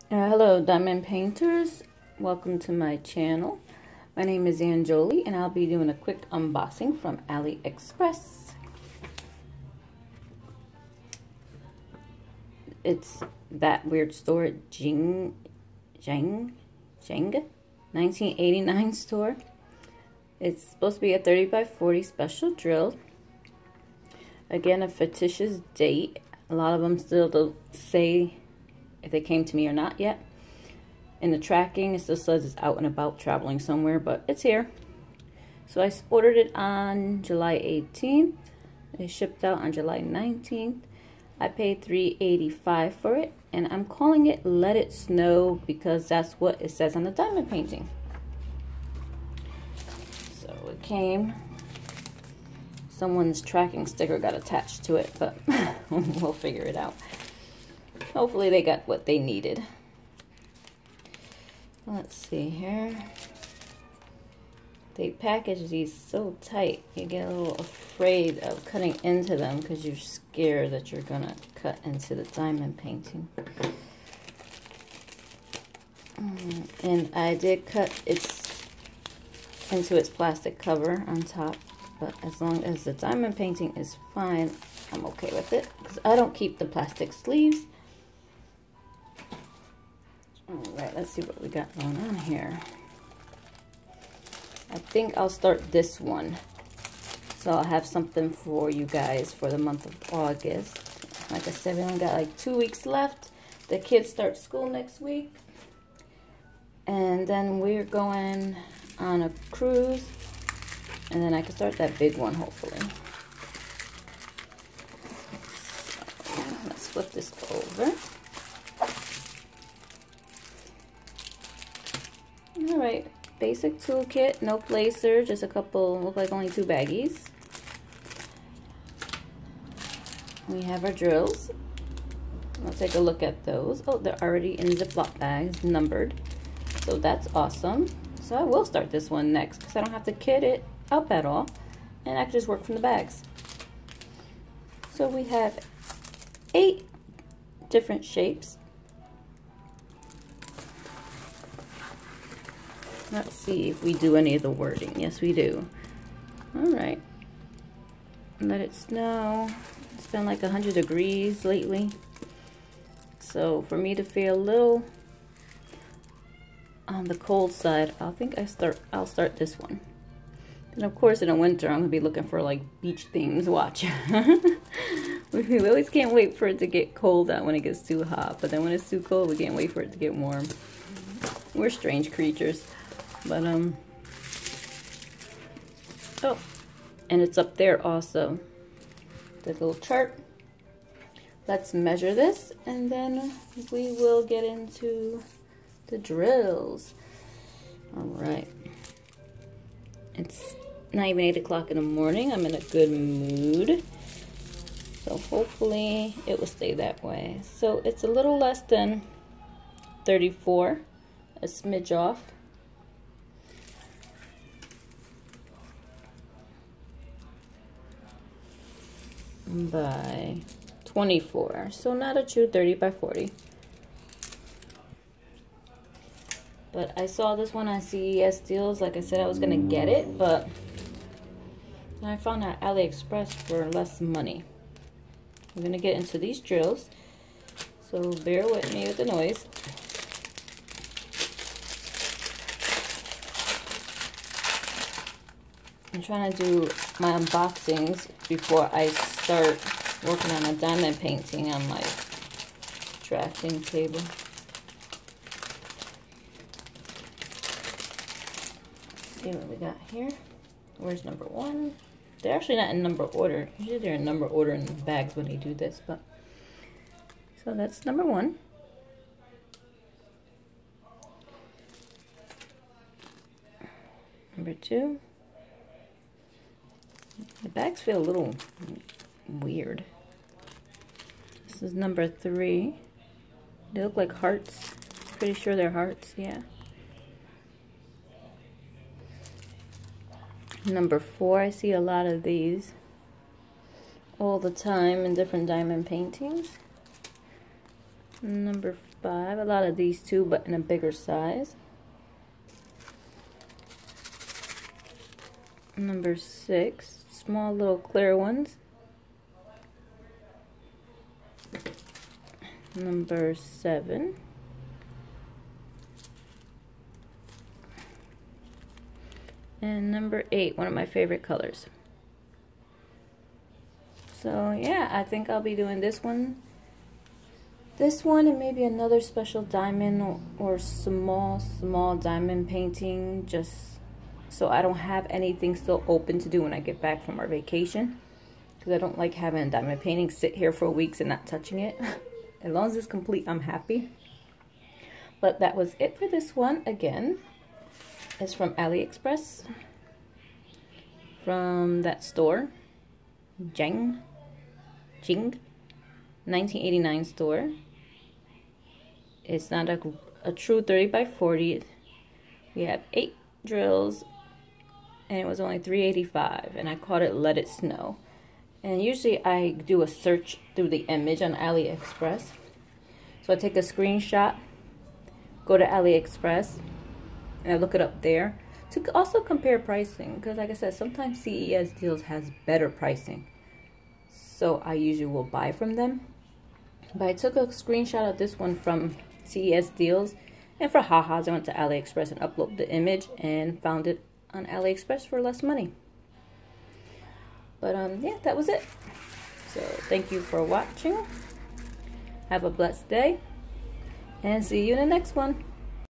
Hello diamond painters, welcome to my channel. My name is Jolie and I'll be doing a quick unboxing from Aliexpress. It's that weird store, Jiang1989 Store. It's supposed to be a 30x40 special drill. Again, a fictitious date. A lot of them still don't say if they came to me or not yet. In the tracking, it still says it's out and about traveling somewhere, but it's here. So I ordered it on July 18th. It shipped out on July 19th. I paid $3.85 for it, and I'm calling it Let It Snow because that's what it says on the diamond painting. So it came. Someone's tracking sticker got attached to it, but we'll figure it out. Hopefully they got what they needed. Let's see here. They package these so tight, you get a little afraid of cutting into them because you're scared that you're gonna cut into the diamond painting. And I did cut into its plastic cover on top, but as long as the diamond painting is fine, I'm okay with it because I don't keep the plastic sleeves. Alright, let's see what we got going on here. I think I'll start this one. So I'll have something for you guys for the month of August. Like I said, we only got like 2 weeks left. The kids start school next week. And then we're going on a cruise. And then I can start that big one, hopefully. So, let's flip this over. Alright, basic toolkit, no placer, just a couple, look like only 2 baggies. We have our drills. I'll take a look at those. Oh, they're already in Ziploc bags, numbered. So that's awesome. So I will start this one next because I don't have to kit it up at all. And I can just work from the bags. So we have 8 different shapes. Let's see if we do any of the wording. Yes, we do. Alright. Let it snow. It's been like 100 degrees lately. So for me to feel a little on the cold side, I'll start this one. And of course in the winter I'm gonna be looking for like beach themes. Watch. We always can't wait for it to get cold out when it gets too hot, but then when it's too cold we can't wait for it to get warm. We're strange creatures. But oh, and it's up there also, the little chart. Let's measure this and then we will get into the drills. All right, it's not even 8 o'clock in the morning. I'm in a good mood, so hopefully it will stay that way. So it's a little less than 34, a smidge off. By 24, so not a true 30x40, but I saw this one on CES deals. Like I said, I was gonna get it, but I found out Aliexpress for less money. I'm gonna get into these drills, so bear with me with the noise. I'm trying to do my unboxings before I start working on a diamond painting on my drafting table. Let's see what we got here. Where's number 1? They're actually not in number order. Usually they're in number order in the bags when they do this, but so that's number 1. Number 2. The bags feel a little weird. This is number 3. They look like hearts. Pretty sure they're hearts, yeah. Number 4, I see a lot of these all the time in different diamond paintings. Number 5. A lot of these too, but in a bigger size. Number 6. Small little clear ones. Number 7. And number 8, one of my favorite colors. So yeah, I think I'll be doing this one, and maybe another special diamond or small diamond painting, just so I don't have anything still open to do when I get back from our vacation, because I don't like having a diamond painting sit here for weeks and not touching it. As long as it's complete, I'm happy. But that was it for this one. Again, it's from Aliexpress, from that store, Jiang1989 Store. It's not a true 30 by 40. We have 8 drills, and it was only $3.85, and I called it Let It Snow. And usually I do a search through the image on AliExpress. So I take a screenshot, go to AliExpress, and I look it up there to also compare pricing, because like I said, sometimes CES deals has better pricing, so I usually will buy from them. But I took a screenshot of this one from CES deals, and for ha-has I went to AliExpress and uploaded the image and found it on AliExpress for less money. But yeah, that was it. So thank you for watching. Have a blessed day, and see you in the next one.